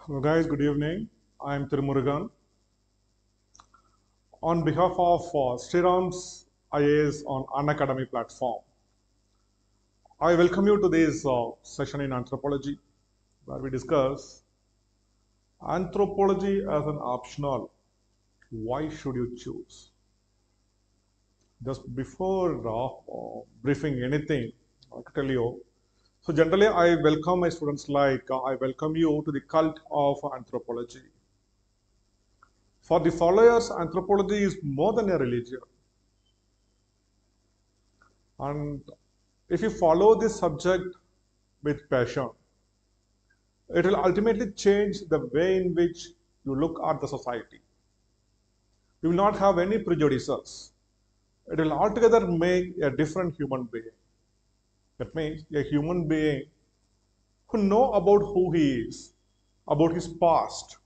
Hello guys, good evening. I am Tirumurugan. On behalf of Sriram's IAS on Unacademy platform, I welcome you to this session in anthropology where we discuss anthropology as an optional. Why should you choose? Just before briefing anything, I'll tell you. So generally, I welcome my students like I welcome you to the cult of anthropology. For the followers, anthropology is more than a religion. And if you follow this subject with passion, it will ultimately change the way in which you look at the society. You will not have any prejudices. It will altogether make a different human being. That means a human being who know about who he is, about his past,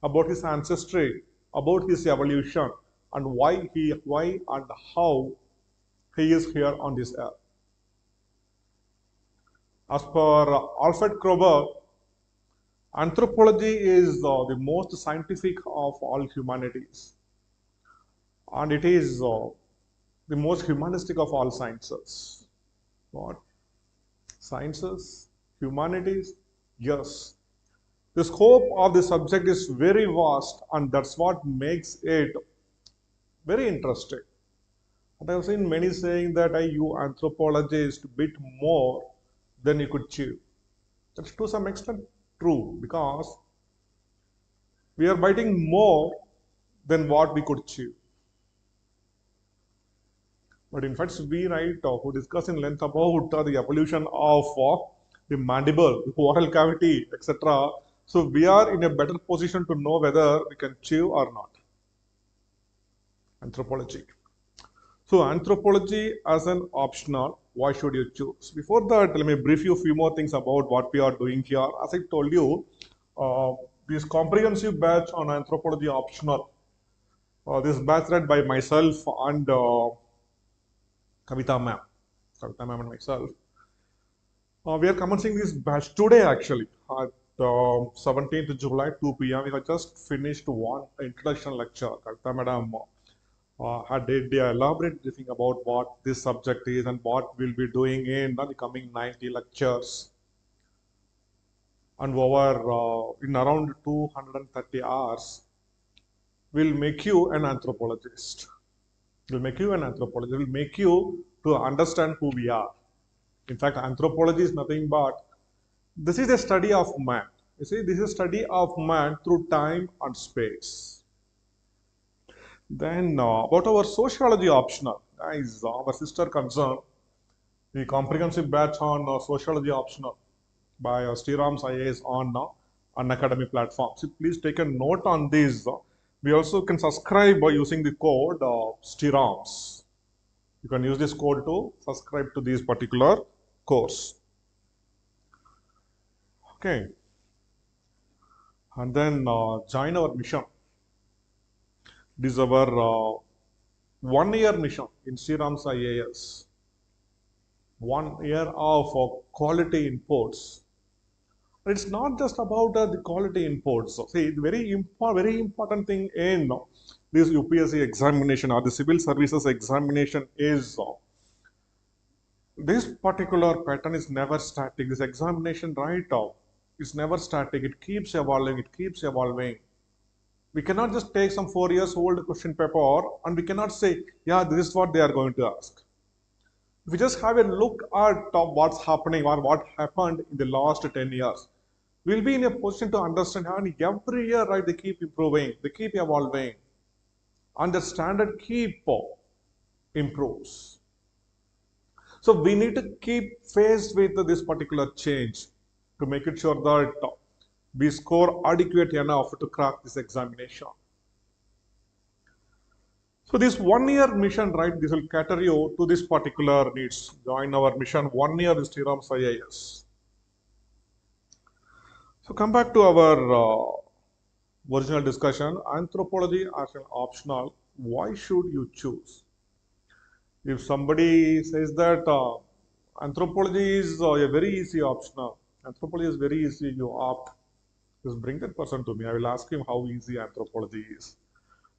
about his ancestry, about his evolution, and why and how he is here on this earth. As per Alfred Kroeber, anthropology is the most scientific of all humanities, and it is the most humanistic of all sciences. What? Sciences? Humanities? Yes. The scope of the subject is very vast, and that's what makes it very interesting. And I've seen many saying that you anthropologist bit more than you could chew. That's to some extent true because we are biting more than what we could chew. But in fact, we who discuss in length about the evolution of the mandible, the oral cavity, etc. So we are in a better position to know whether we can chew or not. Anthropology. So anthropology as an optional, why should you choose? Before that, let me brief you a few more things about what we are doing here. As I told you, this comprehensive batch on anthropology optional, this batch led by myself and Kavita ma'am and myself. We are commencing this batch today actually at 17th July 2 p.m. We have just finished one introduction lecture. Kavita madam had did the elaborate briefing about what this subject is and what we'll be doing in the coming 90 lectures. And over in around 230 hours, will make you an anthropologist. Will make you an anthropologist. Will make you to understand who we are. In fact, anthropology is nothing but this is a study of man. You see, this is a study of man through time and space. Then about our sociology optional, guys, our sister concern, the comprehensive batch on sociology optional by Sriram's IAS on Unacademy platform. So please take a note on this. We also can subscribe by using the code Sriram's. You can use this code to subscribe to this particular course. Okay. And then join our mission. This is our 1 year mission in Sriram's IAS. 1 year of quality imports. It's not just about the quality imports. So, see, very important thing in this UPSC examination or the civil services examination is this particular pattern is never static. This examination is never static. It keeps evolving. It keeps evolving. We cannot just take some 4 years old question paper and we cannot say, yeah, this is what they are going to ask. If we just have a look at what's happening or what happened in the last 10 years, we'll be in a position to understand how every year, they keep improving, they keep evolving, and the standard keep improves. So we need to keep faced with this particular change to make it sure that we score adequate enough to crack this examination. So this 1 year mission, this will cater you to this particular needs. Join our mission 1 year with Sriram's IAS. So come back to our original discussion, anthropology as an optional. Why should you choose? If somebody says that anthropology is a very easy optional, anthropology is very easy, you opt. Just bring that person to me. I will ask him how easy anthropology is.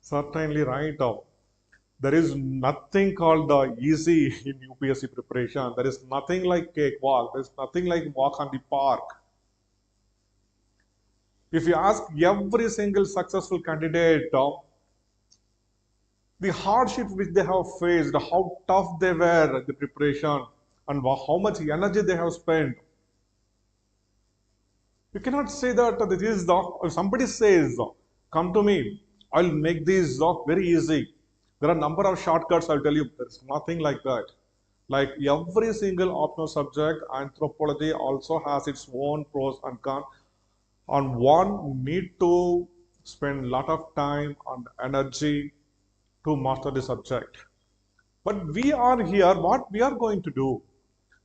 Certainly, right. There is nothing called easy in UPSC preparation. There is nothing like cakewalk. There is nothing like walk on the park. If you ask every single successful candidate, the hardship which they have faced, how tough they were the preparation, and how much energy they have spent. You cannot say that this is if somebody says, come to me, I'll make this very easy. There are a number of shortcuts, I'll tell you. There's nothing like that. Like every single optional subject, anthropology also has its own pros and cons. And one need to spend a lot of time and energy to master the subject. But we are here, what we are going to do?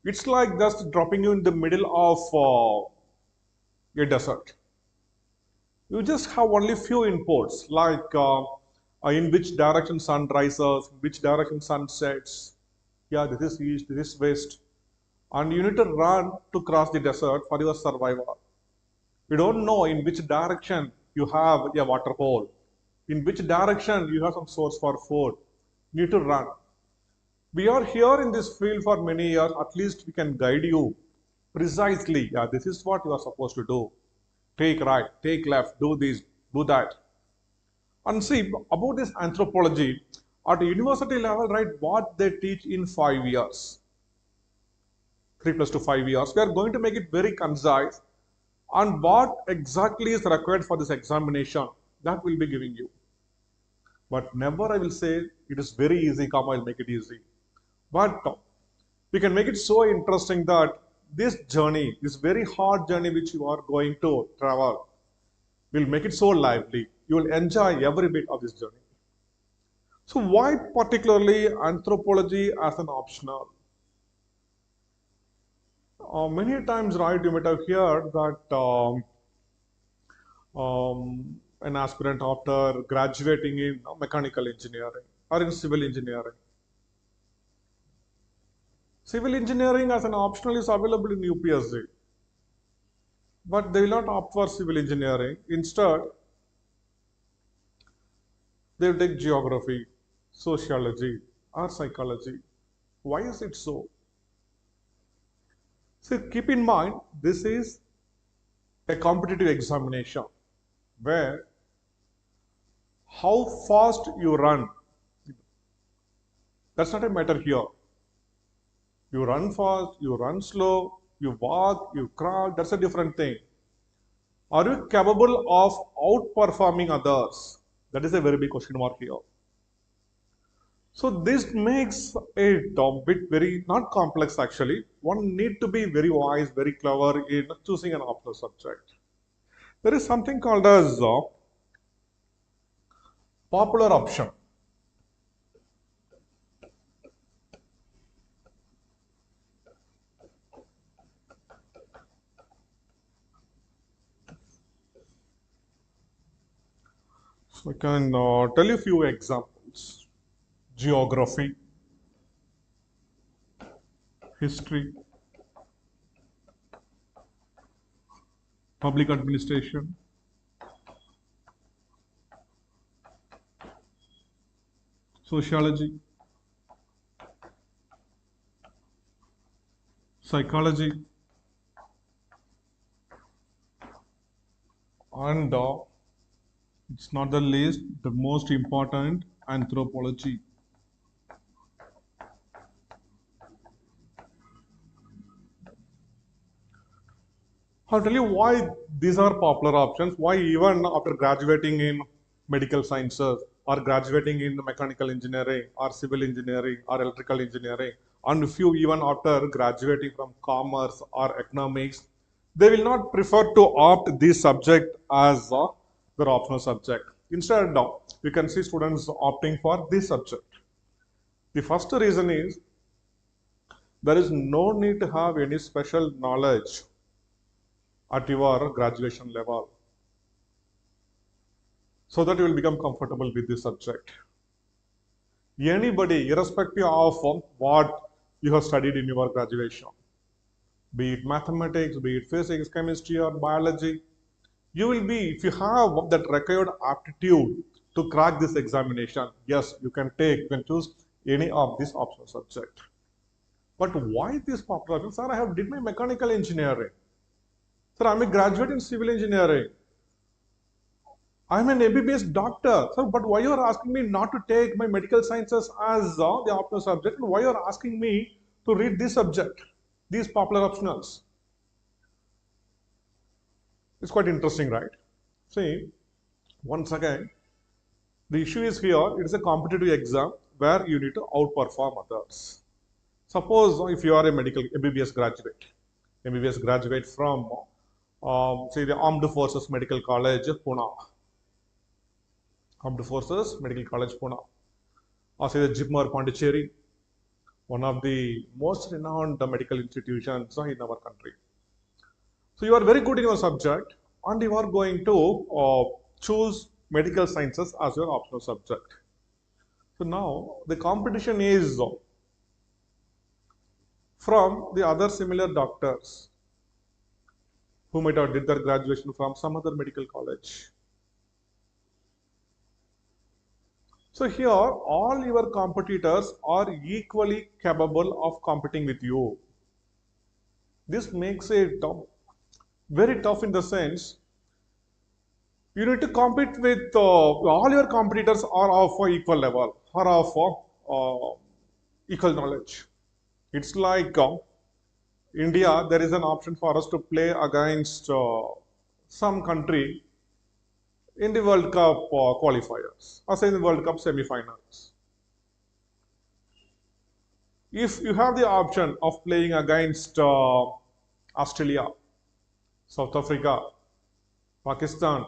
It's like just dropping you in the middle of a desert. You just have only few inputs like in which direction sun rises, which direction sun sets. Yeah, this is east, this is west. And you need to run to cross the desert for your survival. You don't know in which direction you have a water hole, in which direction you have some source for food. You need to run. We are here in this field for many years. At least we can guide you precisely. Yeah, this is what you are supposed to do. Take right, take left, do this, do that. And see, about this anthropology, at the university level, right, what they teach in 5 years, 3 plus 2, 5 years, we are going to make it very concise. And what exactly is required for this examination, that will be giving you. But never I will say it is very easy, come, I'll make it easy. But we can make it so interesting that this journey, this very hard journey which you are going to travel, will make it so lively. You will enjoy every bit of this journey. So why particularly anthropology as an optional? Many times, right, you might have heard that an aspirant after graduating in mechanical engineering or in civil engineering. Civil engineering as an optional is available in UPSC, but they will not opt for civil engineering. Instead, they will take geography, sociology, or psychology. Why is it so? So keep in mind, this is a competitive examination where how fast you run, that's not a matter here. You run fast, you run slow, you walk, you crawl, that's a different thing. Are you capable of outperforming others? That is a very big question mark here. So this makes it a bit very, not complex actually. One need to be very wise, very clever in choosing an optional subject. There is something called as popular option. So I can tell you a few examples. Geography, history, public administration, sociology, psychology, and it's not the least, the most important, anthropology. I'll tell you why these are popular options, why even after graduating in medical sciences or graduating in mechanical engineering or civil engineering or electrical engineering, and few even after graduating from commerce or economics, they will not prefer to opt this subject as their optional subject. Instead, we can see students opting for this subject. The first reason is there is no need to have any special knowledge at your graduation level so that you will become comfortable with this subject. Anybody, irrespective of what you have studied in your graduation, be it mathematics, be it physics, chemistry, or biology, You will be, if you have that required aptitude to crack this examination, yes, you can choose any of this optional subject. But why this popular option? Sir, I did my mechanical engineering. Sir, I'm a graduate in civil engineering. I'm an MBBS doctor. Sir, but why you are asking me not to take my medical sciences as the optional subject? And why you are asking me to read this subject, these popular optionals? It's quite interesting, right? See, once again, the issue is here, it is a competitive exam where you need to outperform others. Suppose if you are a medical MBBS graduate from, say, the Armed Forces Medical College, Pune, Armed Forces Medical College, Pune, or say the Jipmer Pondicherry, one of the most renowned medical institutions in our country. So you are very good in your subject, and you are going to choose medical sciences as your optional subject. So now the competition is from the other similar doctors who might have did their graduation from some other medical college. So here all your competitors are equally capable of competing with you. This makes it very tough in the sense you need to compete with all your competitors are of equal level, are of equal knowledge. It's like India, there is an option for us to play against some country in the World Cup qualifiers, or say in the World Cup semi-finals. If you have the option of playing against Australia, South Africa, Pakistan,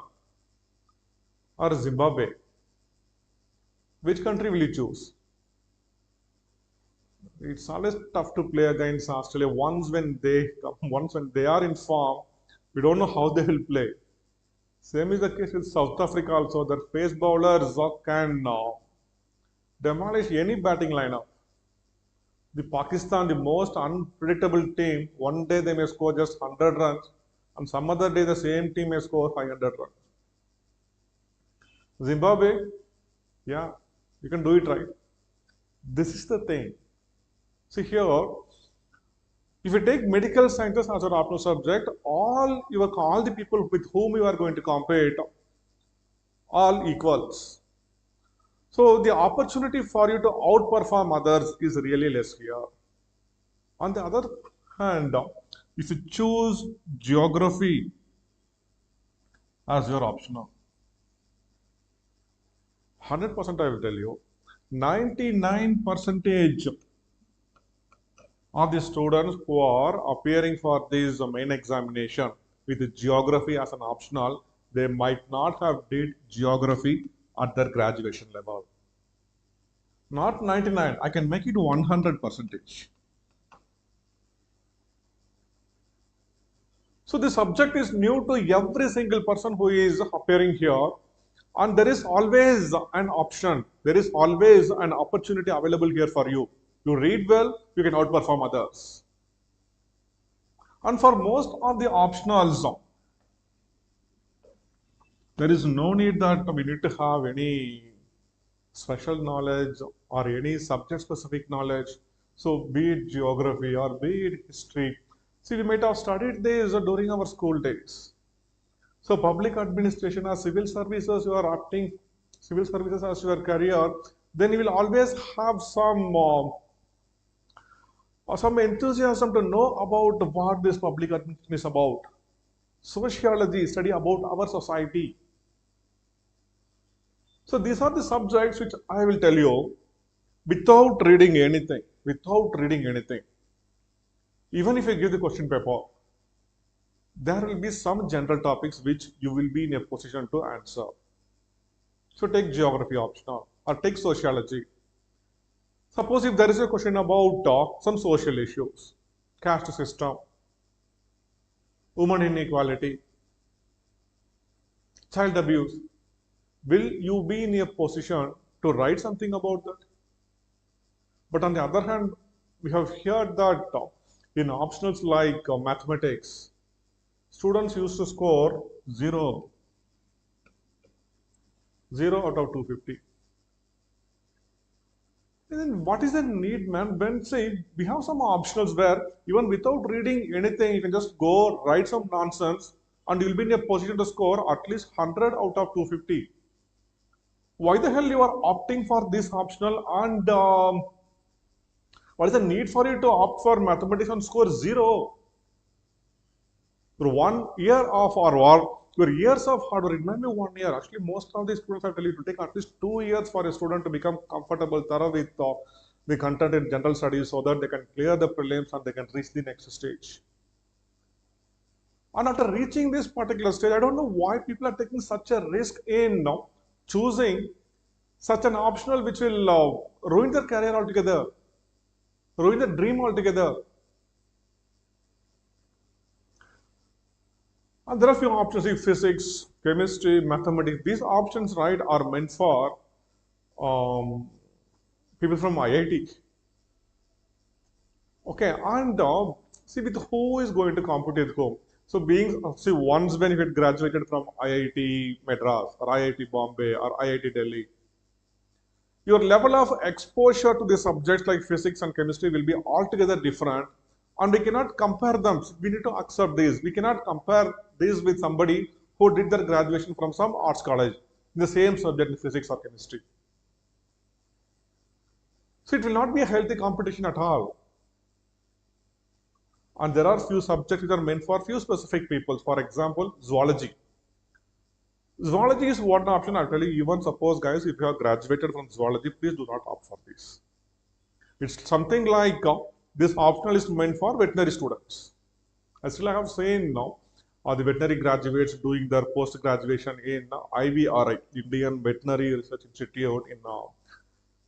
or Zimbabwe, which country will you choose? It's always tough to play against Australia. Once when they are in form, we don't know how they will play. Same is the case with South Africa also. Their pace bowlers can demolish any batting lineup. The Pakistan, the most unpredictable team, one day they may score just 100 runs, and some other day the same team may score 500 runs. Zimbabwe, yeah, you can do it right. This is the thing. See here, if you take medical sciences as your optional subject, all the people with whom you are going to compete, all equals. So the opportunity for you to outperform others is really less here. On the other hand, if you choose geography as your optional, 100% I will tell you, 99% of the students who are appearing for this main examination with geography as an optional, they might not have did geography at their graduation level. Not 99, I can make it 100%. So the subject is new to every single person who is appearing here, and there is always an option, there is always an opportunity available here for you. You read well, you can outperform others. And for most of the optionals, there is no need that we need to have any special knowledge or any subject specific knowledge. So be it geography or be it history. See, we might have studied this during our school days. So public administration or civil services, you are opting civil services as your career, then you will always have some enthusiasm to know about what this public administration is about. Sociology, study about our society. So these are the subjects which I will tell you without reading anything, even if you give the question paper, there will be some general topics which you will be in a position to answer. So take geography optional or take sociology. Suppose if there is a question about some social issues, caste system, women inequality, child abuse, will you be in a position to write something about that? But on the other hand, we have heard that in optionals like mathematics, students used to score 0, 0 out of 250. And then what is the need, man? When say we have some optionals where even without reading anything, you can just go write some nonsense and you'll be in a position to score at least 100 out of 250. Why the hell you are opting for this optional, and what is the need for you to opt for mathematics and score 0? Your 1 year of our work, your years of hard work, it might be 1 year. Actually, most of the students, I tell you, to take at least 2 years for a student to become comfortable, thorough with the content in general studies so that they can clear the prelims and they can reach the next stage. And after reaching this particular stage, I don't know why people are taking such a risk in choosing such an optional which will ruin their career altogether, ruin their dream altogether. And there are few options like physics, chemistry, mathematics. These options, right, are meant for people from IIT. Okay, and see with who is going to compete with whom. So being, see, once when you had graduated from IIT Madras or IIT Bombay or IIT Delhi, your level of exposure to the subjects like physics and chemistry will be altogether different, and we cannot compare them. We need to accept this. We cannot compare this with somebody who did their graduation from some arts college in the same subject in physics or chemistry. So it will not be a healthy competition at all. And there are few subjects which are meant for few specific people. For example, zoology. Zoology is one option. I'll tell you, even suppose guys, if you have graduated from zoology, please do not opt for this. It's something like this optional is meant for veterinary students. I still have seen now the veterinary graduates doing their post-graduation in IVRI, Indian Veterinary Research Institute in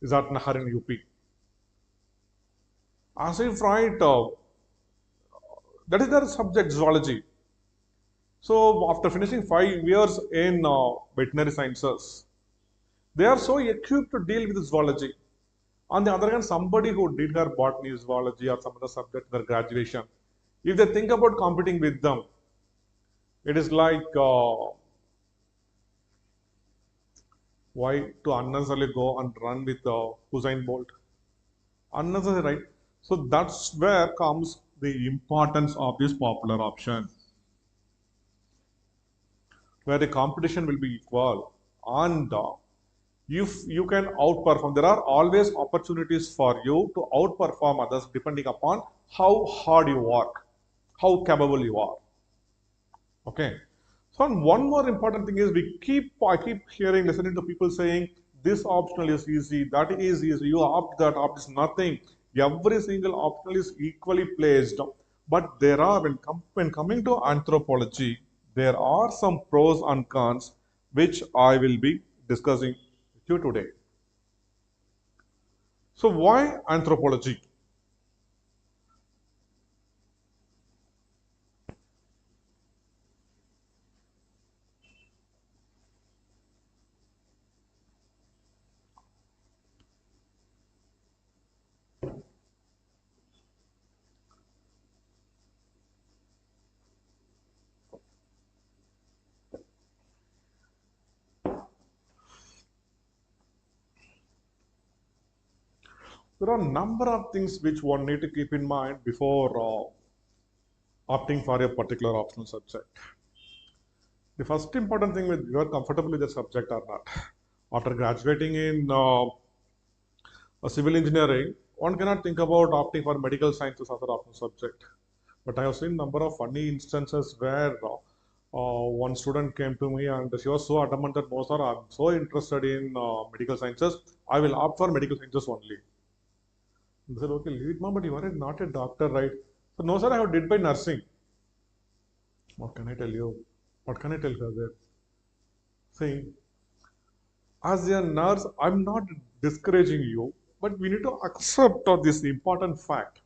Nahar in UP. As if right, that is their subject, zoology. So after finishing 5 years in veterinary sciences, they are so equipped to deal with zoology. On the other hand, somebody who did her botany, zoology, or some other subject in their graduation, if they think about competing with them, it is like why to unnecessarily go and run with Usain Bolt? Unnecessary, right? So that's where comes the importance of this popular option, where the competition will be equal, and if you can outperform, there are always opportunities for you to outperform others depending upon how hard you work, how capable you are. Okay. So and one more important thing is I keep hearing, listening to people saying this optional is easy, that is easy, you opt that, opt is nothing. Every single optional is equally placed. But there are, when coming to anthropology, there are some pros and cons which I will be discussing with you today. So why anthropology? There are a number of things which one need to keep in mind before opting for a particular optional subject. The first important thing is you are comfortable with the subject or not. After graduating in a civil engineering, one cannot think about opting for medical sciences as an optional subject. But I have seen number of funny instances where one student came to me and she was so adamant that no sir, I'm so interested in medical sciences, I will opt for medical sciences only. I said, okay, leave it, ma'am, but you are not a doctor, right? So no sir, I have did by nursing. What can I tell you? What can I tell her there? See, as a nurse, I'm not discouraging you, but we need to accept of this important fact.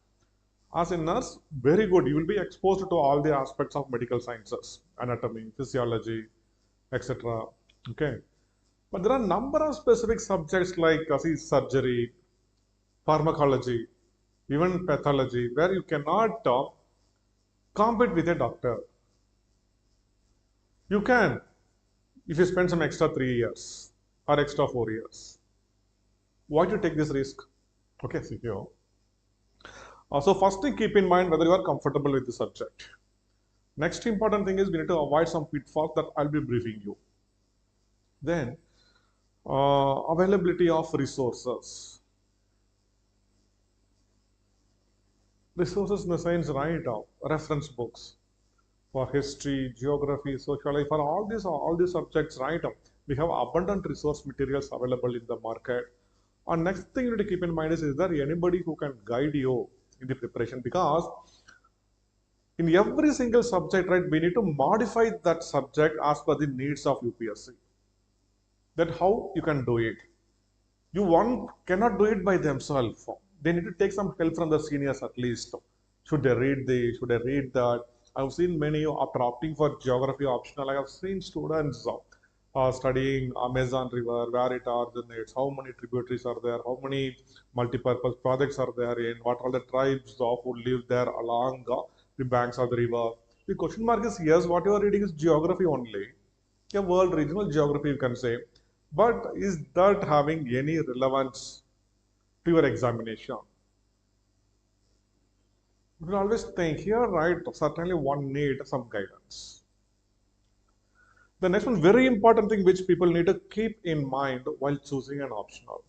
As a nurse, very good, you will be exposed to all the aspects of medical sciences, anatomy, physiology, etc. Okay. But there are a number of specific subjects like see, surgery, pharmacology, even pathology, where you cannot compete with a doctor. You can, if you spend some extra 3 years or extra 4 years. Why to take this risk? Okay, see here. So first thing, keep in mind whether you are comfortable with the subject. Next important thing is we need to avoid some pitfalls that I'll be briefing you. Then availability of resources. Resources in the sense, right, reference books for history, geography, sociology, for all these subjects, right? We have abundant resource materials available in the market. And next thing you need to keep in mind is there anybody who can guide you in the preparation? Because in every single subject, right, we need to modify that subject as per the needs of UPSC. That how you can do it. You one cannot do it by themselves. They need to take some help from the seniors at least. Should they read this? Should they read that? I've seen many after opting for geography optional. I have seen students studying Amazon River, where it originates, how many tributaries are there, how many multi-purpose projects are there in, what are the tribes who live there along the banks of the river. The question mark is yes, what you are reading is geography only, a world regional geography you can say, but is that having any relevance to your examination? You will always think here, right? Certainly one need some guidance. The next one, very important thing which people need to keep in mind while choosing an optional.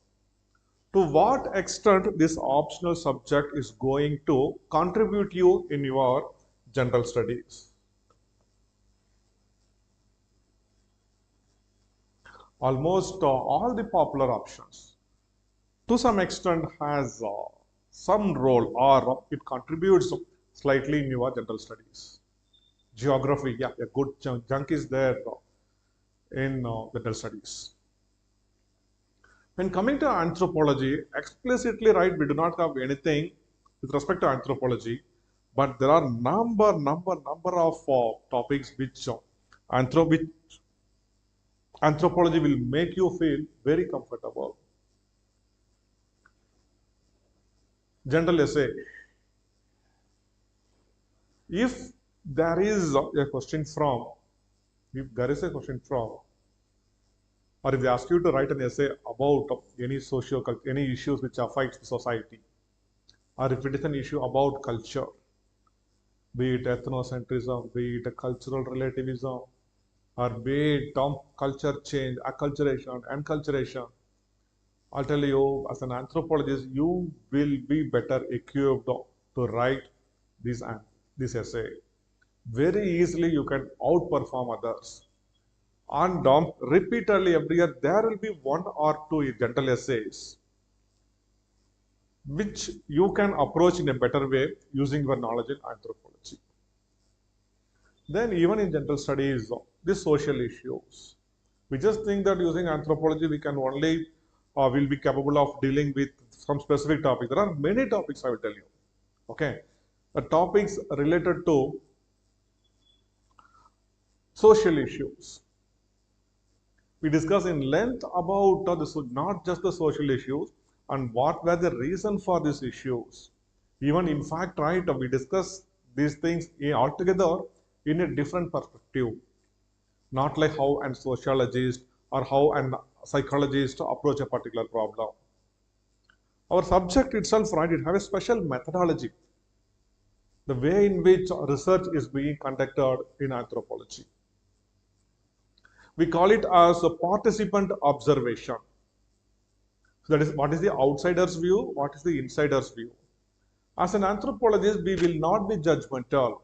To what extent this optional subject is going to contribute you in your general studies. Almost all the popular options to some extent has some role or it contributes slightly in your general studies. Geography, yeah, a good chunk is there in general studies. When coming to anthropology, explicitly right, we do not have anything with respect to anthropology, but there are number of topics which anthropology will make you feel very comfortable. General essay. If there is a question from, if there is a question from, or if they ask you to write an essay about any issues which affect society, or if it is an issue about culture, be it ethnocentrism, be it cultural relativism, or be it culture change, acculturation, enculturation, I'll tell you, as an anthropologist, you will be better equipped to write this essay. Very easily, you can outperform others. And repeatedly every year, there will be one or two general essays which you can approach in a better way using your knowledge in anthropology. Then even in general studies, the social issues. We just think that using anthropology, we can only will be capable of dealing with some specific topic. There are many topics I will tell you. Okay, the topics related to social issues. We discuss in length about not just the social issues and what were the reason for these issues. Even in fact, right, we discuss these things altogether in a different perspective. Not like how a sociologist or how a psychologist approach a particular problem. Our subject itself, right, it has a special methodology. The way in which research is being conducted in anthropology. We call it as a participant observation. So that is what is the outsider's view, what is the insider's view. As an anthropologist, we will not be judgmental.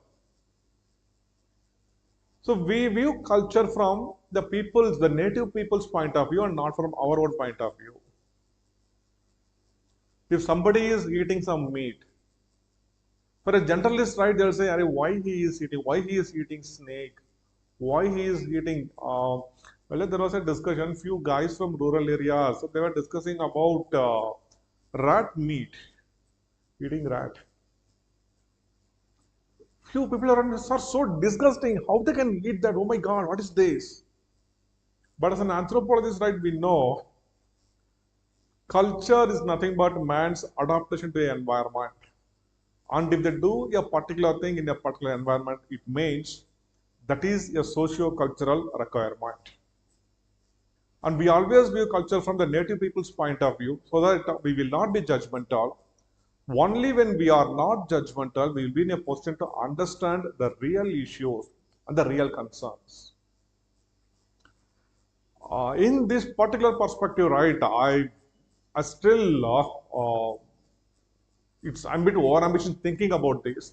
So we view culture from the native people's point of view and not from our own point of view. If somebody is eating some meat, for a generalist, right, they'll say, why he is eating snake, why he is eating, well, there was a discussion, few guys from rural areas, so they were discussing about rat meat, eating rat. Few people are so disgusting, how they can eat that, oh my God, what is this? But as an anthropologist, right, we know culture is nothing but man's adaptation to an environment. And if they do a particular thing in a particular environment, it means That is a socio-cultural requirement. And we always view culture from the native people's point of view so that we will not be judgmental. Only when we are not judgmental, we will be in a position to understand the real issues and the real concerns. In this particular perspective, right, I still, I'm a bit overambitious thinking about this.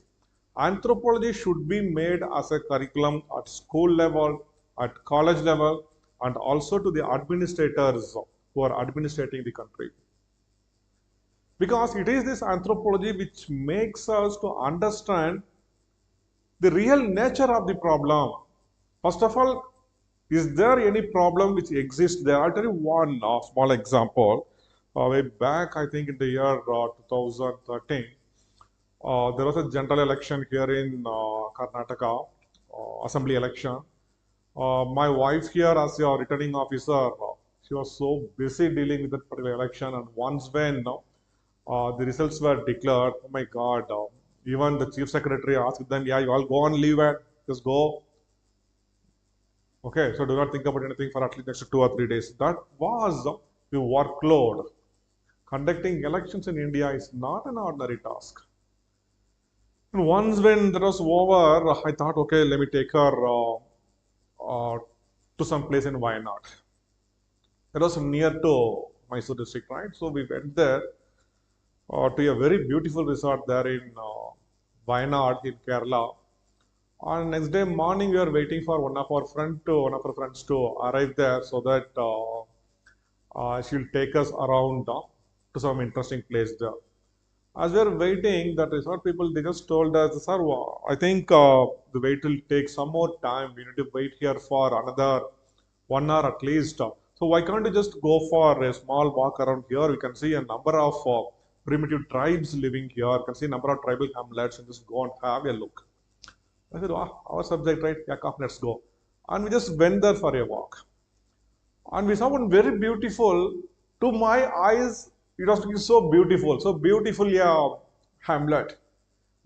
Anthropology should be made as a curriculum at school level, at college level, and also to the administrators who are administrating the country. Because it is this anthropology which makes us to understand the real nature of the problem. First of all, is there any problem which exists there? I'll tell you one small example. Way back, I think in the year 2013, there was a general election here in Karnataka, assembly election. My wife here as a returning officer, she was so busy dealing with that particular election, and once when the results were declared, oh my God, even the chief secretary asked them, yeah, you all go on leave and just go. Okay, so do not think about anything for at least next 2 or 3 days. That was the workload. Conducting elections in India is not an ordinary task. And once when that was over, I thought, okay, let me take her to some place in Wayanad. That was near to Mysore district, right? So we went there to a very beautiful resort there in Wayanad in Kerala. On next day morning, we are waiting for one of our friends to arrive there so that she'll take us around to some interesting place there. As we are waiting, that resort people, they just told us, sir, I think the wait will take some more time. We need to wait here for another 1 hour at least. So why can't you just go for a small walk around here? We can see a number of primitive tribes living here. You can see a number of tribal hamlets and just go and have a look. I said, oh, our subject, right? Yeah, come, let's go. And we just went there for a walk. And we saw one very beautiful, to my eyes, it was looking so beautiful, yeah, hamlet,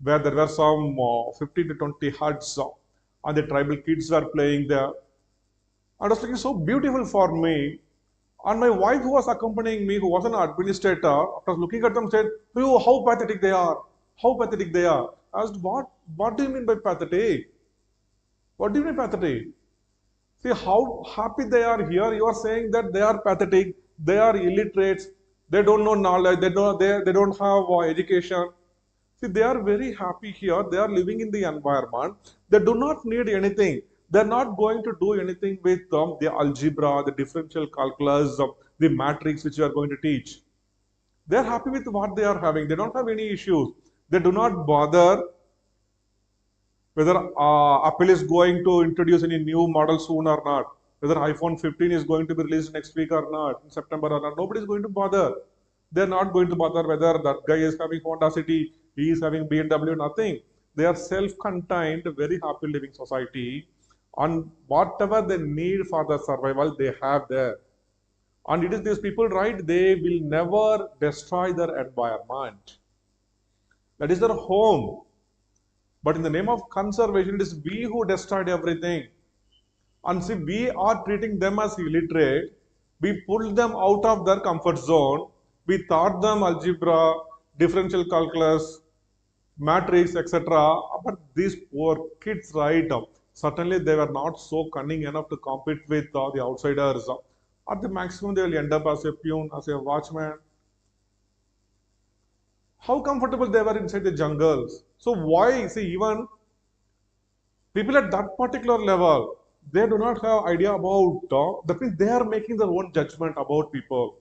where there were some 15 to 20 huts, and the tribal kids were playing there. And it was looking so beautiful for me. And my wife, who was accompanying me, who was an administrator, after looking at them, said, oh, how pathetic they are. How pathetic they are. I asked, what do you mean by pathetic? What do you mean pathetic? See how happy they are here. You are saying that they are pathetic, they are illiterates, they don't know knowledge, they don't have education. See, they are very happy here. They are living in the environment. They do not need anything. They're not going to do anything with the algebra, the differential calculus, the matrix which you are going to teach. They're happy with what they are having. They don't have any issues. They do not bother whether Apple is going to introduce any new model soon or not, whether iPhone 15 is going to be released next week or not, in September or not. Nobody is going to bother. They're not going to bother whether that guy is having Honda City, he is having BMW, nothing. They are self-contained, very happy living society, and whatever they need for their survival, they have there. And it is these people, right, they will never destroy their environment. That is their home. But in the name of conservation, it is we who destroyed everything. And see, we are treating them as illiterate. We pulled them out of their comfort zone. We taught them algebra, differential calculus, matrix, etc. But these poor kids, right, certainly they were not so cunning enough to compete with the outsiders. At the maximum, they will end up as a peon, as a watchman. How comfortable they were inside the jungles. So why, see, even people at that particular level, they do not have idea about, that means they are making their own judgment about people.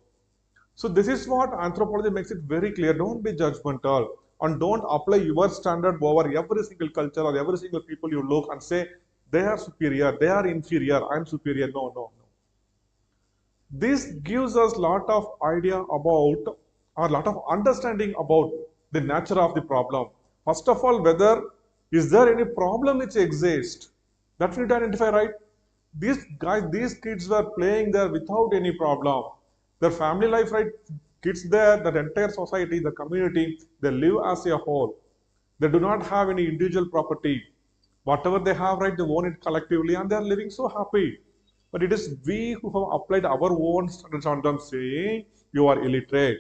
So this is what anthropology makes it very clear. Don't be judgmental and don't apply your standard over every single culture or every single people you look and say, they are superior, they are inferior, I'm superior. No, no, no. This gives us a lot of idea about, or a lot of understanding about the nature of the problem. First of all, whether is there any problem which exists, that we need to identify, right? These guys, these kids were playing there without any problem. Their family life, right? Kids there, that entire society, the community, they live as a whole. They do not have any individual property. Whatever they have, right, they own it collectively and they are living so happy. But it is we who have applied our own standards on them, saying you are illiterate.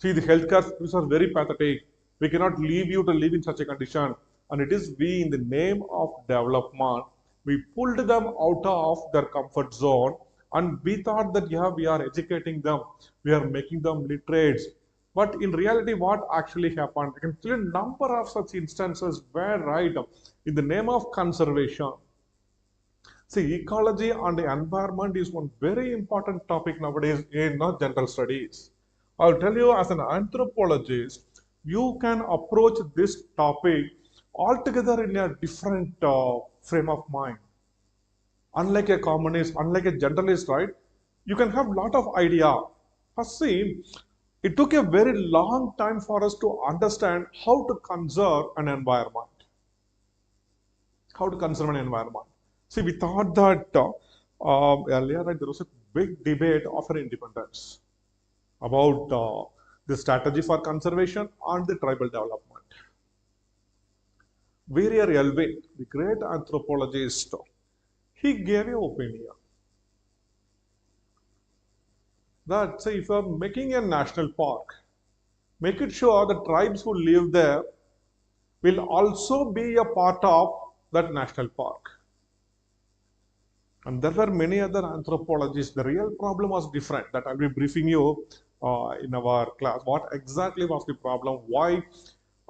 See, the healthcare systems are very pathetic. We cannot leave you to live in such a condition. And it is we, in the name of development, we pulled them out of their comfort zone. And we thought that, yeah, we are educating them. We are making them literates. But in reality, what actually happened? I can tell you a number of such instances where, right, in the name of conservation, see, ecology and the environment is one very important topic nowadays in general studies. I'll tell you, as an anthropologist, you can approach this topic altogether in a different frame of mind. Unlike a communist, unlike a generalist, right? You can have a lot of idea. First, see, it took a very long time for us to understand how to conserve an environment. How to conserve an environment. See, we thought that earlier, right, there was a big debate after independence about the strategy for conservation and the tribal development. Warrior Elvin, the great anthropologist, he gave an opinion that, say, if you are making a national park, make it sure the tribes who live there will also be a part of that national park. And there were many other anthropologists. The real problem was different. That I'll be briefing you in our class. What exactly was the problem? Why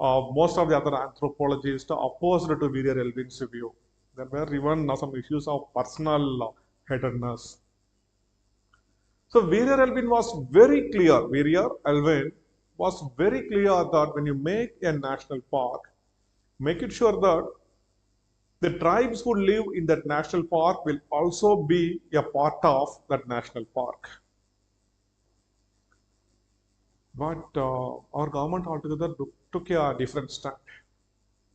most of the other anthropologists opposed to Warrior Elvin's view? There were even some issues of personal hatredness. So Warrior Elvin was very clear. Warrior Elvin was very clear that when you make a national park, make it sure that the tribes who live in that national park will also be a part of that national park. But our government altogether took a different stand.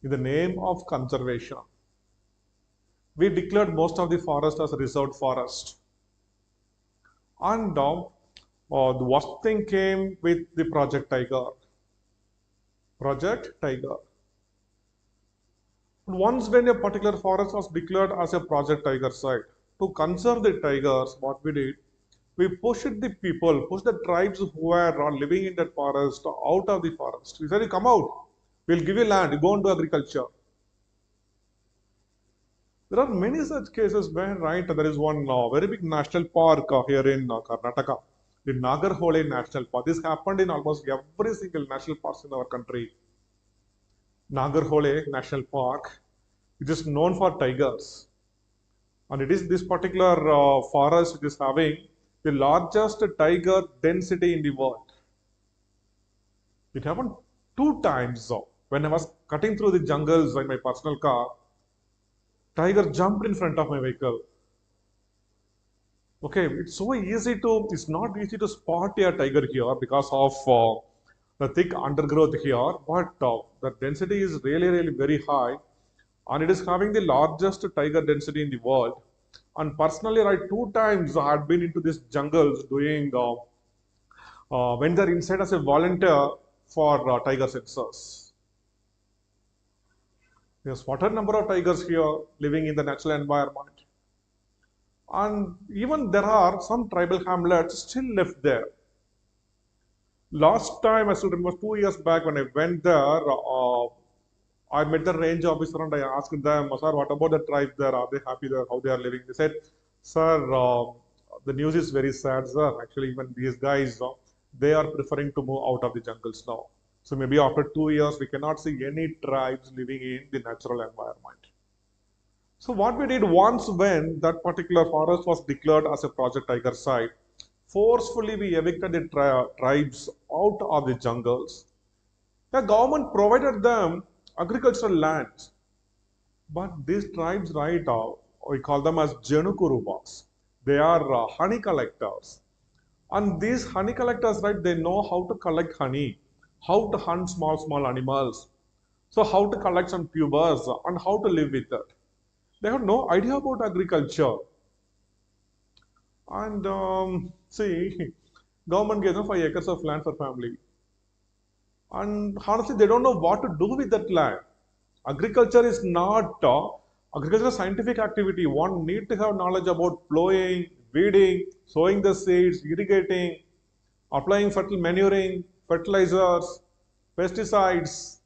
In the name of conservation, we declared most of the forest as reserved forest. And the worst thing came with the Project Tiger. Project Tiger. Once when a particular forest was declared as a Project Tiger site, to conserve the tigers, what we did, we pushed the people, pushed the tribes who were living in that forest out of the forest. We said, you come out, we'll give you land, you go into agriculture. There are many such cases where, right, there is one very big national park here in Karnataka, the Nagarhole National Park. This happened in almost every single national park in our country. Nagarhole National Park, it is known for tigers. And it is this particular forest which is having the largest tiger density in the world. It happened 2 times. When I was cutting through the jungles in my personal car, tiger jumped in front of my vehicle. Okay, it's not easy to spot a tiger here because of the thick undergrowth here, but the density is really, really very high, and it is having the largest tiger density in the world. And personally, right, 2 times I had been into these jungles doing when they're inside as a volunteer for tiger sensors. There's what a number of tigers here living in the natural environment. And even there are some tribal hamlets still left there. Last time, I still remember 2 years back when I went there, I met the range officer and I asked them, sir, what about the tribe there? Are they happy there? How they are living? They said, sir, the news is very sad, sir. Actually, even these guys, they are preferring to move out of the jungles now. So maybe after 2 years, we cannot see any tribes living in the natural environment. So what we did once when that particular forest was declared as a Project Tiger site, forcefully we evicted the tribes out of the jungles. The government provided them agricultural lands, but these tribes, right, we call them as Janukurubas. They are honey collectors. And these honey collectors, right, they know how to collect honey, how to hunt small animals, so how to collect some tubers and how to live with it. They have no idea about agriculture. And see, government gave them 5 acres of land for family. And honestly, they don't know what to do with that land. Agriculture is not agriculture is a scientific activity. One need to have knowledge about plowing, weeding, sowing the seeds, irrigating, applying manuring, fertilizers, pesticides.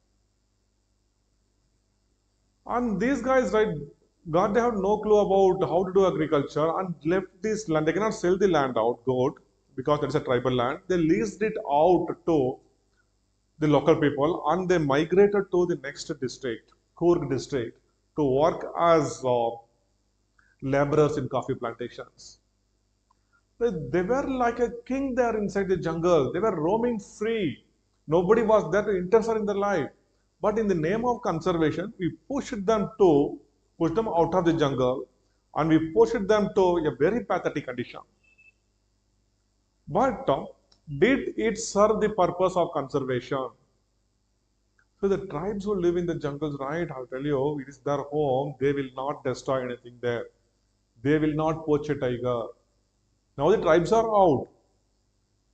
And these guys, right, God, they have no clue about how to do agriculture and left this land. They cannot sell the land out, good, because it's a tribal land. They leased it out to the local people and they migrated to the next district, Coorg district, to work as laborers in coffee plantations. They were like a king there inside the jungle. They were roaming free. Nobody was there to interfere in their life. But in the name of conservation, we pushed them out of the jungle and we pushed them to a very pathetic condition. But did it serve the purpose of conservation? So the tribes who live in the jungles, right, I'll tell you, it is their home. They will not destroy anything there. They will not poach a tiger. Now the tribes are out.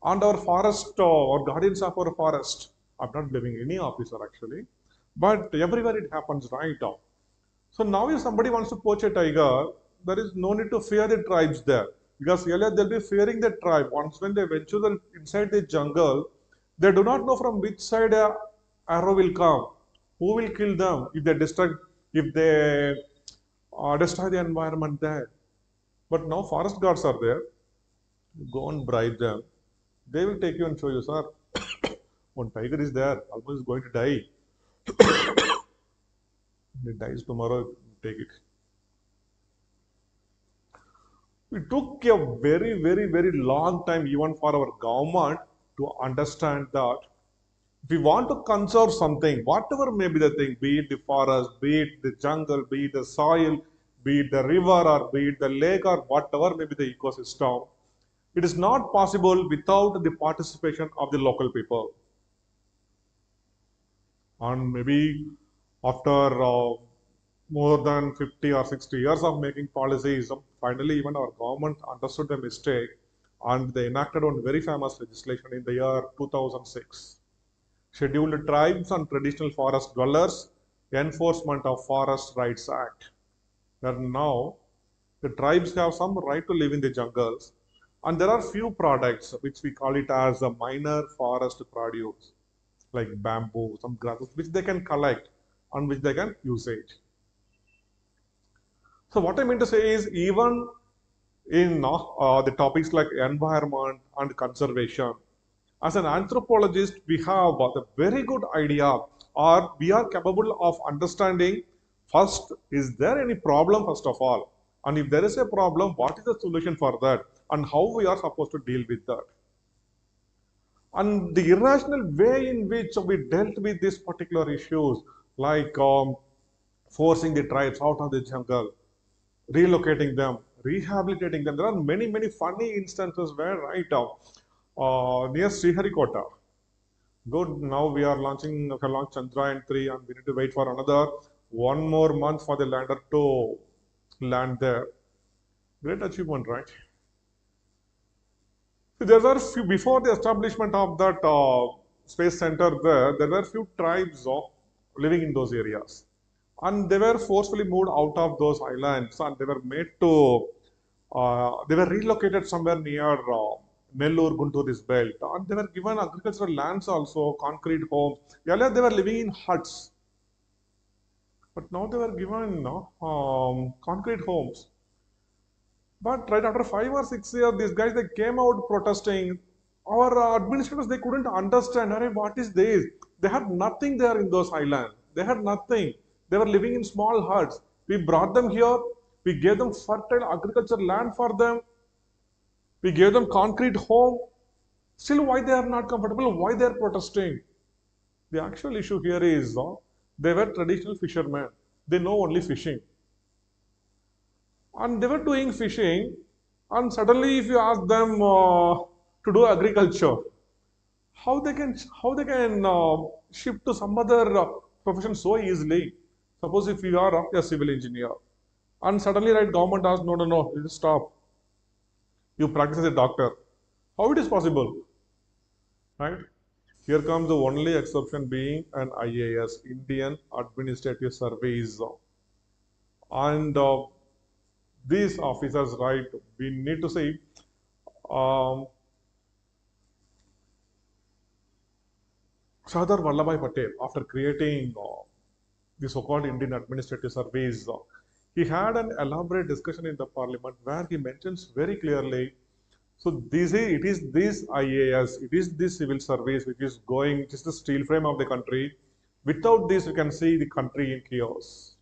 And our forest, or guardians of our forest, I'm not blaming any officer actually, but everywhere it happens right now. So now if somebody wants to poach a tiger, there is no need to fear the tribes there. Because earlier they'll be fearing the tribe. Once when they venture inside the jungle, they do not know from which side a arrow will come. Who will kill them if they destroy the environment there. But now forest guards are there. Go and bribe them. They will take you and show you, sir. One tiger is there, almost going to die. It dies tomorrow, take it. It took a very, very, very long time even for our government to understand that if we want to conserve something, whatever may be the thing, be it the forest, be it the jungle, be it the soil, be it the river, or be it the lake, or whatever may be the ecosystem, it is not possible without the participation of the local people. And maybe after more than 50 or 60 years of making policies, finally even our government understood the mistake and they enacted one very famous legislation in the year 2006. Scheduled Tribes and Traditional Forest Dwellers Enforcement of Forest Rights Act. Where now the tribes have some right to live in the jungles and there are few products which we call it as a minor forest produce like bamboo, some grasses which they can collect and which they can usage. So what I mean to say is even in the topics like environment and conservation, as an anthropologist, we have a very good idea or we are capable of understanding first, is there any problem first of all? And if there is a problem, what is the solution for that? And how we are supposed to deal with that? And the irrational way in which we dealt with these particular issues, like forcing the tribes out of the jungle, relocating them, rehabilitating them. There are many, many funny instances where right now, near Sriharikota, good, now we are launching, Chandrayaan 3 and we need to wait for another 1 more month for the lander to land there. Great achievement, right? So there were few, before the establishment of that space center there were few tribes living in those areas. And they were forcefully moved out of those islands and they were made to, they were relocated somewhere near Nellore, Guntur, this belt. And they were given agricultural lands also, concrete homes. Earlier they were living in huts. But now they were given concrete homes. But right after 5 or 6 years, these guys, they came out protesting. Our administrators, they couldn't understand, what is this? They had nothing there in those islands. They had nothing. They were living in small huts. We brought them here. We gave them fertile agriculture land for them. We gave them concrete home. Still, why they are not comfortable? Why they are protesting? The actual issue here is they were traditional fishermen. They know only fishing. And they were doing fishing. And suddenly, if you ask them to do agriculture, how they can shift to some other profession so easily? Suppose if you are a civil engineer, and suddenly, right, government asks, no, you stop. You practice as a doctor. How it is possible, right? Here comes the only exception being an IAS, Indian Administrative Service. And these officers, right, we need to see um, Sardar Vallabhbhai Patel, after creating the so-called Indian Administrative Service, he had an elaborate discussion in the parliament where he mentions very clearly, so it is this IAS, it is this civil service which is going, which is the steel frame of the country. Without this, you can see the country in chaos.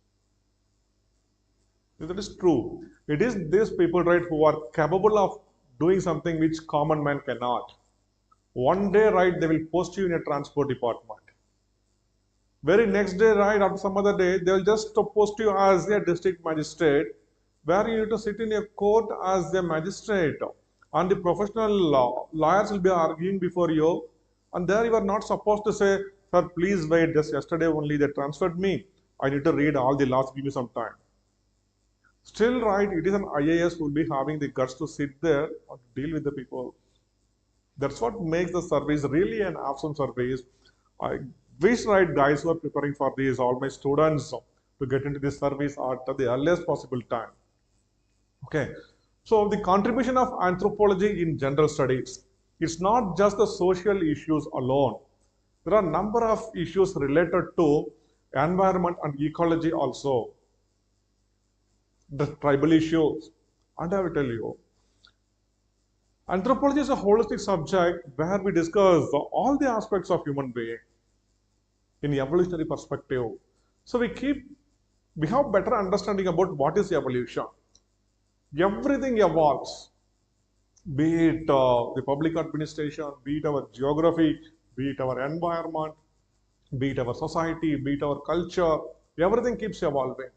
That is true. It is these people, right, who are capable of doing something which common man cannot. One day, right, they will post you in a transport department. Very next day, right, after some other day, they will just post you as a district magistrate, where you need to sit in a court as a magistrate. And the professional lawyers will be arguing before you. And there you are not supposed to say, sir, please wait, just yesterday only they transferred me. I need to read all the laws, give me some time. Still, right, it is an IAS who will be having the guts to sit there and deal with the people. That's what makes the service really an awesome service. I wish, right, guys who are preparing for this, all my students, to get into this service at the earliest possible time. Okay, so the contribution of anthropology in general studies, it's not just the social issues alone. There are a number of issues related to environment and ecology also. The tribal issues, and I will tell you, anthropology is a holistic subject where we discuss all the aspects of human being in evolutionary perspective. So we have better understanding about what is evolution. Everything evolves, be it the public administration, be it our geography, be it our environment, be it our society, be it our culture, everything keeps evolving.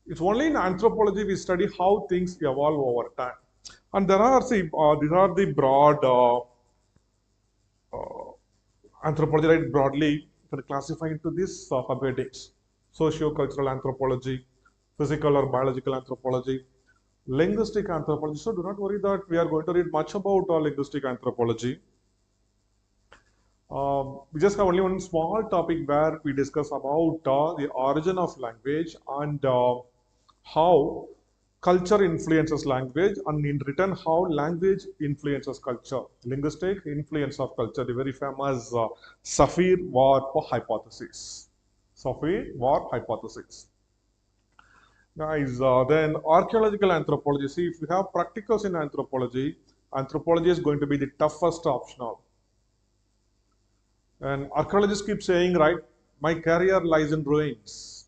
It's only in anthropology we study how things evolve over time. And there are, see, these are the broad anthropology, right, broadly can classify into these subheadings: socio-cultural anthropology, physical or biological anthropology, linguistic anthropology. So do not worry that we are going to read much about linguistic anthropology. We just have only one small topic where we discuss about the origin of language and how culture influences language, and in return how language influences culture. Linguistic influence of culture, the very famous Saphir-Whorf hypothesis. Saphir-Whorf hypothesis. Guys, then archaeological anthropology. See, if you have practicals in anthropology, anthropology is going to be the toughest optional. And archaeologists keep saying, right, my career lies in ruins.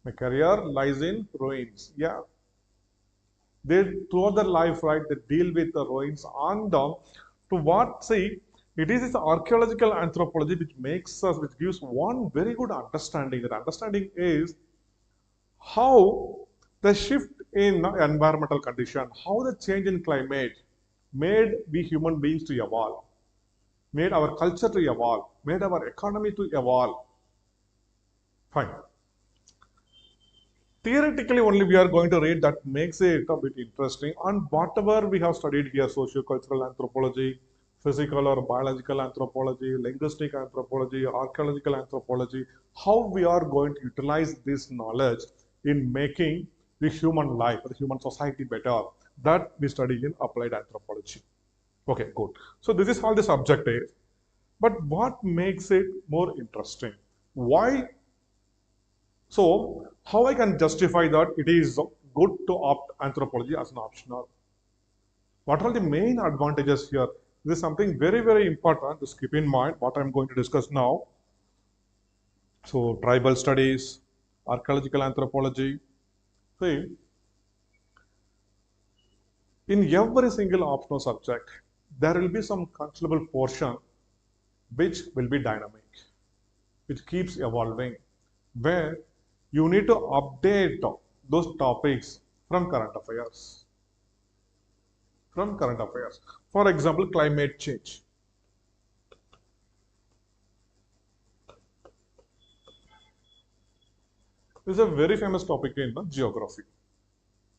My career lies in ruins. Yeah. They, throughout their life, right, they deal with the ruins and to what, see, it is this archaeological anthropology which makes us, which gives one very good understanding. That understanding is how the shift in environmental condition, how the change in climate made we human beings to evolve, made our culture to evolve, made our economy to evolve. Fine. Theoretically only we are going to read, that makes it a bit interesting. And whatever we have studied here, socio-cultural anthropology, physical or biological anthropology, linguistic anthropology, archaeological anthropology, how we are going to utilize this knowledge in making the human life, the human society better, that we study in applied anthropology. Okay, good. So this is how the subject is. But what makes it more interesting? Why? So how I can justify that it is good to opt anthropology as an optional? What are the main advantages here? This is something very, very important to keep in mind, what I'm going to discuss now. So tribal studies, archaeological anthropology. See, in every single optional subject, there will be some considerable portion which will be dynamic, which keeps evolving, where you need to update those topics from current affairs. From current affairs. For example, climate change. This is a very famous topic in geography.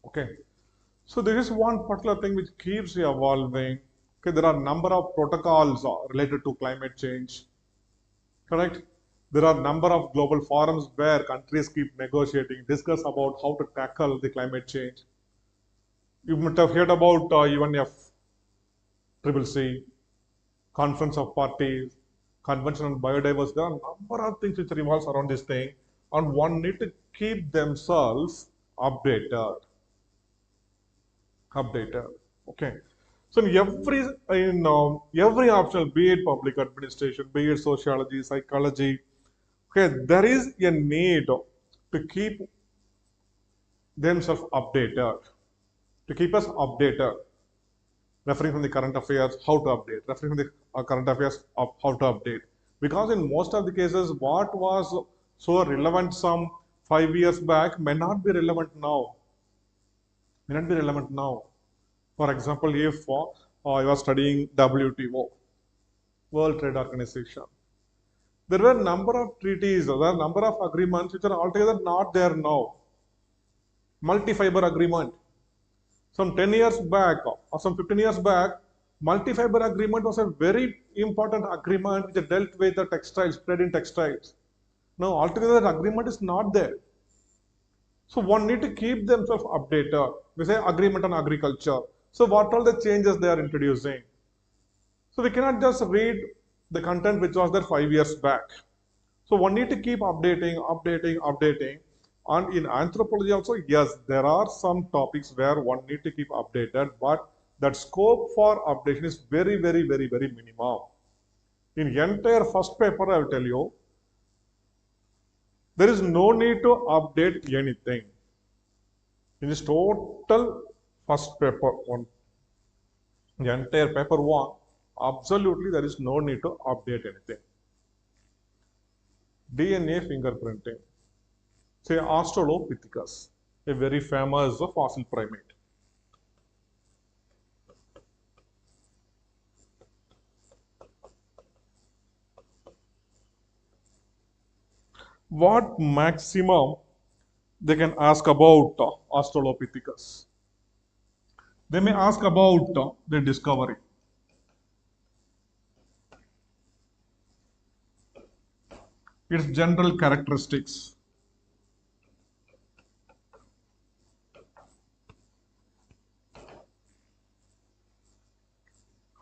Okay. So this is one particular thing which keeps evolving, Okay, there are number of protocols related to climate change. Correct? There are number of global forums where countries keep negotiating, discuss about how to tackle the climate change. You might have heard about UNFCCC, Conference of Parties, Convention on Biodiversity. There are a number of things which revolves around this thing, and one need to keep themselves updated. Okay. So in every optional, be it public administration, be it sociology, psychology, okay, there is a need to keep themselves updated, to keep us updated, referring from the current affairs, how to update, referring from the current affairs of how to update. Because in most of the cases, what was so relevant some 5 years back may not be relevant now. May not be relevant now. For example, if I was studying WTO, World Trade Organization, there were a number of treaties, there were a number of agreements which are altogether not there now. Multi-fiber agreement. Some 10 years back or some 15 years back, multi-fiber agreement was a very important agreement which dealt with the textiles, trade in textiles. Now altogether the agreement is not there. So one need to keep themselves updated. We say agreement on agriculture. So what are the changes they are introducing? So we cannot just read the content which was there 5 years back. So one need to keep updating. And in anthropology also, yes, there are some topics where one need to keep updated, but that scope for updation is very minimum. In entire first paper, I will tell you, there is no need to update anything. In this total first paper, the entire paper 1, absolutely there is no need to update anything. DNA fingerprinting. Say Australopithecus, a very famous fossil primate. What maximum they can ask about Australopithecus? They may ask about the discovery. Its general characteristics.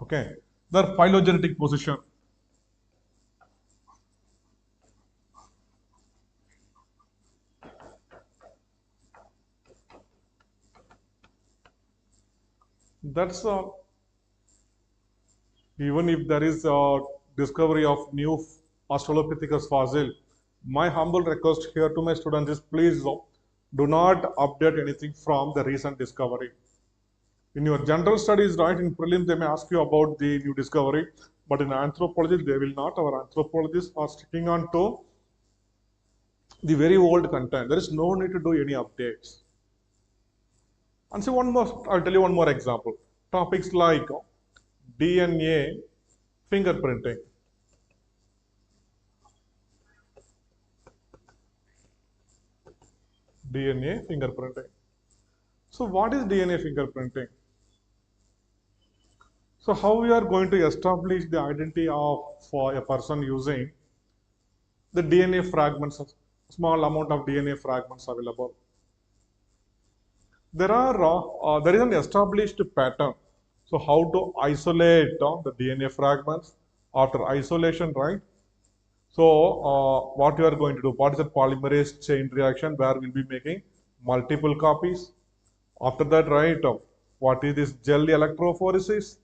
Okay, their phylogenetic position. That's even if there is a discovery of new Australopithecus fossil, my humble request here to my students is please do not update anything from the recent discovery. In your general studies, right, in prelims, they may ask you about the new discovery, but in anthropology, they will not. Our anthropologists are sticking on to the very old content. There is no need to do any updates. And see one more, I'll tell you one more example. Topics like DNA fingerprinting. DNA fingerprinting. So what is DNA fingerprinting? So how we are going to establish the identity of a person using the DNA fragments, small amount of DNA fragments available. There is an established pattern. So how to isolate the DNA fragments after isolation, right? So what you are going to do? What is the polymerase chain reaction where we'll be making multiple copies? After that, right? What is this gel electrophoresis?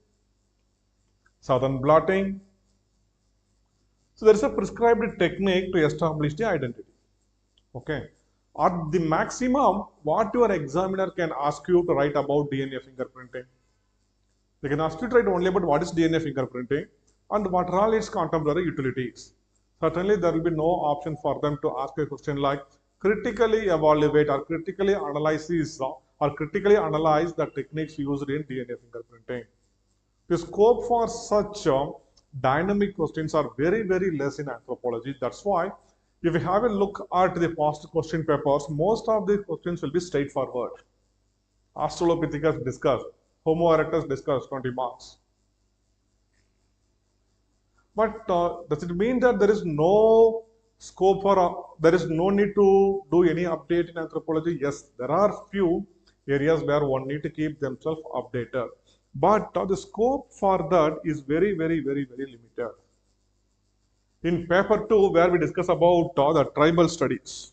Southern blotting. So there is a prescribed technique to establish the identity. Okay. At the maximum, what your examiner can ask you to write about DNA fingerprinting. They can ask you to write only about what is DNA fingerprinting and what are all its contemporary utilities. Certainly, there will be no option for them to ask a question like critically evaluate or critically analyze the techniques used in DNA fingerprinting. The scope for such dynamic questions are very less in anthropology. That's why if you have a look at the past question papers, most of the questions will be straightforward. Australopithecus discussed, Homo erectus discussed, 20 marks. But does it mean that there is no scope for, there is no need to do any update in anthropology? Yes, there are few areas where one need to keep themselves updated. But the scope for that is very, very, very, very limited. In paper 2, where we discuss about the tribal studies.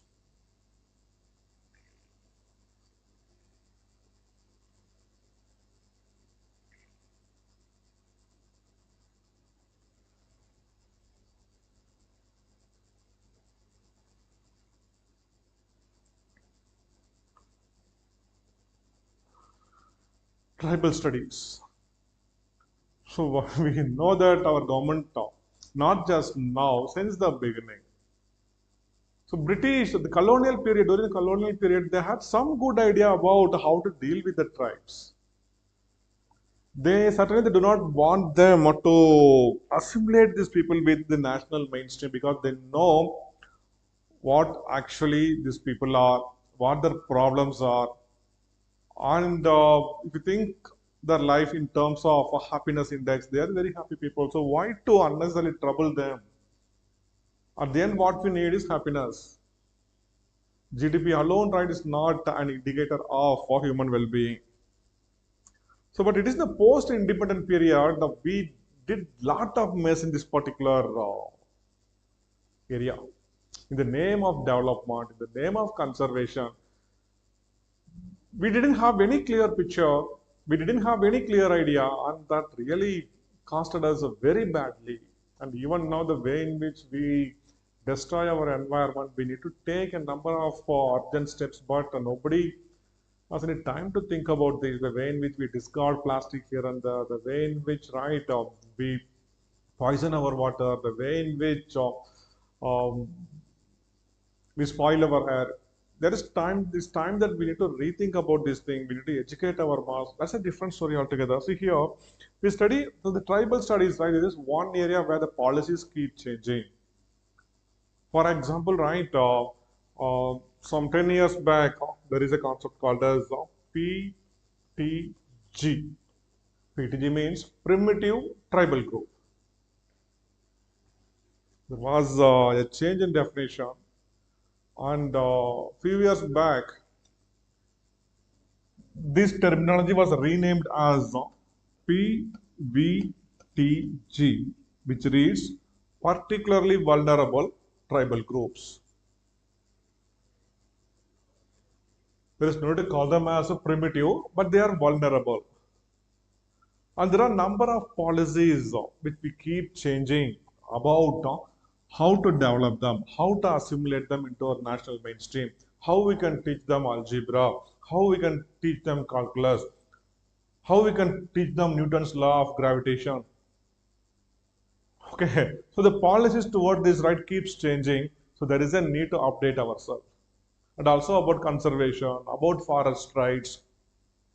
Tribal studies. So we know that our government, not just now, since the beginning. So British, the colonial period, during the colonial period, they had some good idea about how to deal with the tribes. They certainly do not want them to assimilate these people with the national mainstream because they know what actually these people are, what their problems are, and if you think their life in terms of a happiness index, they are very happy people. So why to unnecessarily trouble them? At the end, what we need is happiness. GDP alone, right, is not an indicator of for human well-being. So, but it is the post-independent period that we did lot of mess in this particular area. In the name of development, in the name of conservation, we didn't have any clear picture, we didn't have any clear idea, and that really costed us very badly. And even now, the way in which we destroy our environment, we need to take a number of urgent steps, but nobody has any time to think about this. The way in which we discard plastic here and there, the way in which, right, we poison our water, the way in which um, we spoil our air. There is time, this time that we need to rethink about this thing. We need to educate our mass. That's a different story altogether. So here, we study so the tribal studies, right? This is one area where the policies keep changing. For example, right, some 10 years back, there is a concept called as PTG. PTG means primitive tribal group. There was a change in definition, and few years back, this terminology was renamed as PVTG, which reads particularly vulnerable tribal groups. There is no need to call them as a primitive, but they are vulnerable. And there are a number of policies which we keep changing about how to develop them, how to assimilate them into our national mainstream, how we can teach them algebra, how we can teach them calculus, how we can teach them Newton's law of gravitation. Okay, so the policies toward this right keeps changing. So there is a need to update ourselves. And also about conservation, about forest rights.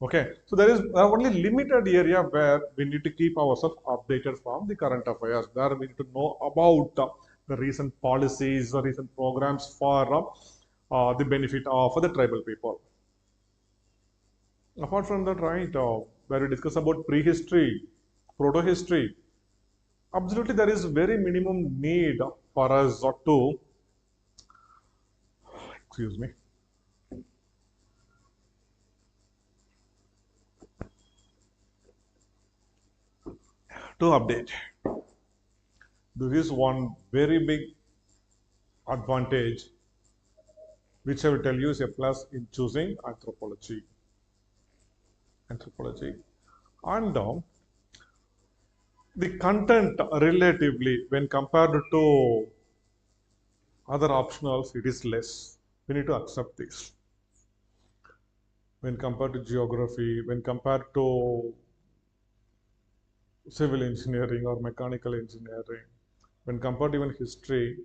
Okay, so there is only limited area where we need to keep ourselves updated from the current affairs. Where we need to know about the recent policies, the recent programs for the benefit of the tribal people. Apart from that, right, where we discuss about prehistory, proto-history, absolutely there is very minimum need for us to, excuse me, to update. This is one very big advantage which I will tell you is a plus in choosing anthropology. And the content relatively when compared to other optionals, it is less. We need to accept this. When compared to geography, when compared to civil engineering or mechanical engineering, when compared to even history,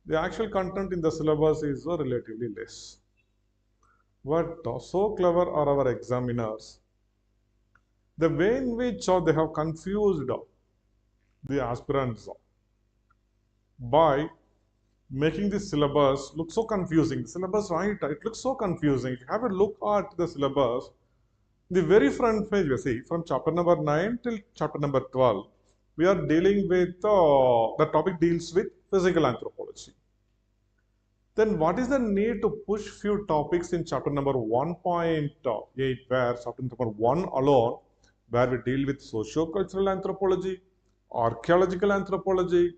the actual content in the syllabus is relatively less. But so clever are our examiners. The way in which they have confused the aspirants by making the syllabus look so confusing. The syllabus, right, it looks so confusing. If you have a look at the syllabus, the very front page, you see, from chapter number 9 till chapter number 12, we are dealing with, the topic deals with physical anthropology. Then what is the need to push few topics in chapter number 1.8, where chapter number 1 alone, where we deal with socio-cultural anthropology, archaeological anthropology,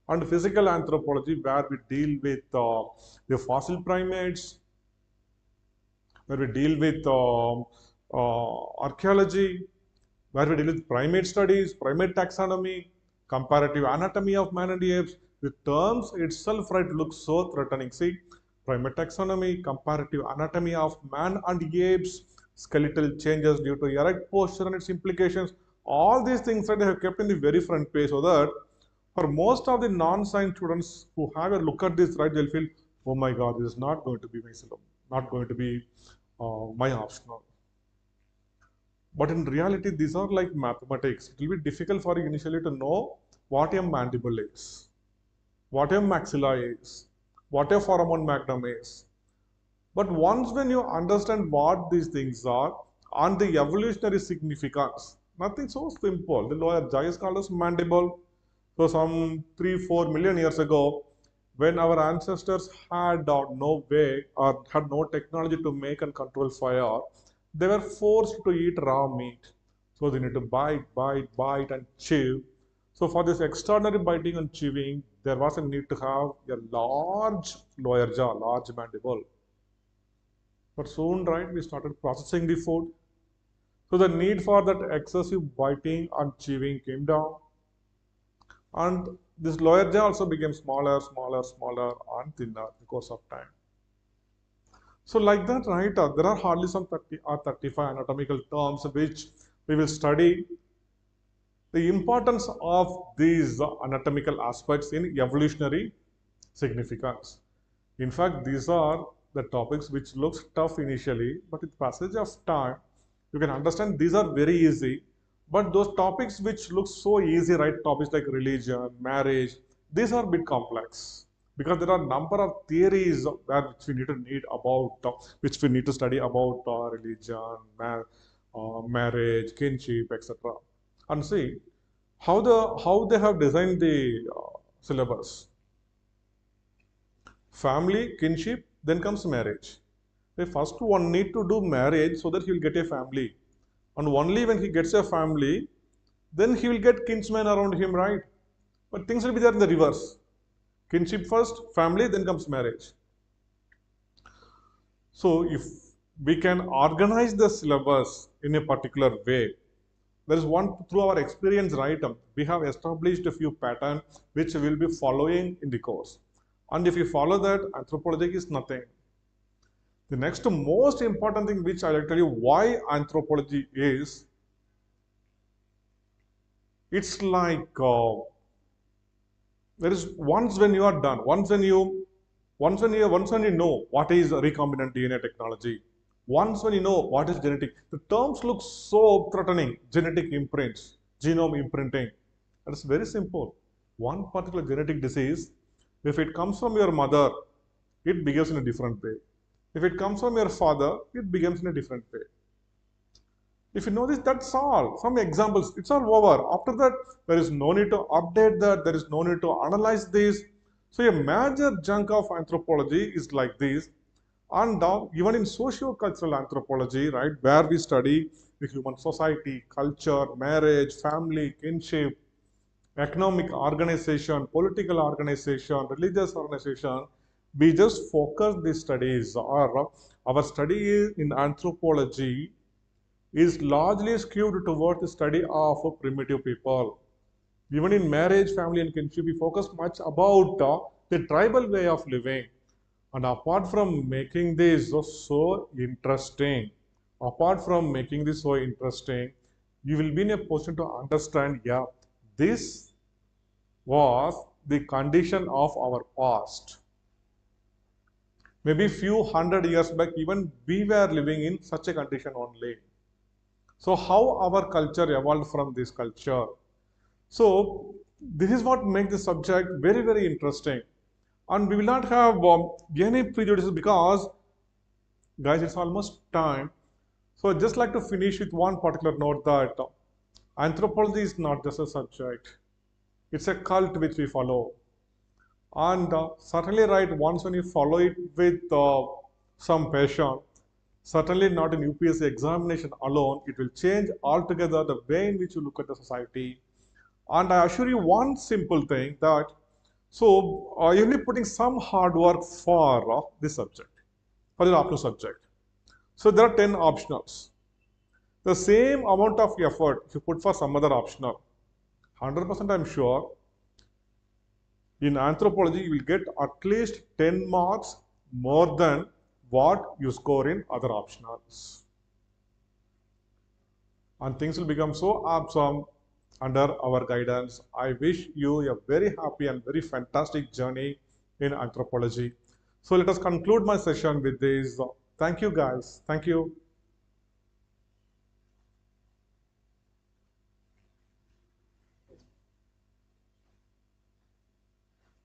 and physical anthropology, where we deal with the fossil primates, where we deal with archaeology, where we deal with primate studies, primate taxonomy, comparative anatomy of man and apes. The terms itself, right, looks so threatening. See, primate taxonomy, comparative anatomy of man and apes, skeletal changes due to erect posture and its implications. All these things, right, they have kept in the very front page, so that for most of the non-science students who have a look at this, right, they'll feel, oh my God, this is not going to be my syllabus, not going to be my optional. But in reality, these are like mathematics. It will be difficult for you initially to know what a mandible is, what a maxilla is, what a foramen magnum is. But once when you understand what these things are and the evolutionary significance, nothing so simple. The lower jaw is called as mandible. So some 3-4 million years ago, when our ancestors had no way or had no technology to make and control fire, they were forced to eat raw meat. So they need to bite, and chew. So for this extraordinary biting and chewing, there was a need to have a large lower jaw, large mandible. But soon, right, we started processing the food. So the need for that excessive biting and chewing came down. And this lower jaw also became smaller, and thinner because of time. So like that, right, there are hardly some 30 or 35 anatomical terms which we will study the importance of these anatomical aspects in evolutionary significance. In fact, these are the topics which looks tough initially, but with passage of time, you can understand these are very easy. But those topics which look so easy, right, topics like religion, marriage, these are a bit complex because there are a number of theories which we need about, which we need to study about religion, marriage, kinship, etc. And see how they have designed the syllabus. Family, kinship, then comes marriage. The first one need to do marriage so that he will get a family. And only when he gets a family, then he will get kinsmen around him, right? But things will be there in the reverse. Kinship first, family, then comes marriage. So if we can organize the syllabus in a particular way, there is one through our experience, right? We have established a few patterns which we will be following in the course. And if you follow that, anthropology is nothing. The next most important thing which I will tell you why anthropology is, it's like there is once when you are done, once when you know what is recombinant DNA technology, once when you know what is genetic, the terms look so threatening. Genetic imprints, genome imprinting. That is very simple. One particular genetic disease, if it comes from your mother, it behaves in a different way. If it comes from your father, it becomes in a different way. If you know this, that's all. Some examples, it's all over. After that, there is no need to update that. There is no need to analyze this. So a major chunk of anthropology is like this. And now, even in socio-cultural anthropology, right, where we study the human society, culture, marriage, family, kinship, economic organization, political organization, religious organization, we just focus these studies, or our study in anthropology is largely skewed towards the study of primitive people. Even in marriage, family, and kinship, we focus much about the tribal way of living. And apart from making this so interesting, you will be in a position to understand, yeah, this was the condition of our past. Maybe few hundred years back, even we were living in such a condition only. So how our culture evolved from this culture. So this is what makes the subject very, very interesting. And we will not have any prejudices because, guys, it's almost time. So I'd just like to finish with one particular note that anthropology is not just a subject. It's a cult which we follow. And certainly right, once when you follow it with some passion, certainly not in UPSC examination alone, it will change altogether the way in which you look at the society. And I assure you one simple thing that, so you'll be putting some hard work for this subject, for your optional subject. So there are 10 optionals. The same amount of effort if you put for some other optional, 100% I'm sure in anthropology you will get at least 10 marks more than what you score in other optionals. And things will become so awesome under our guidance. I wish you a very happy and very fantastic journey in anthropology. So let us conclude my session with this. Thank you guys. Thank you.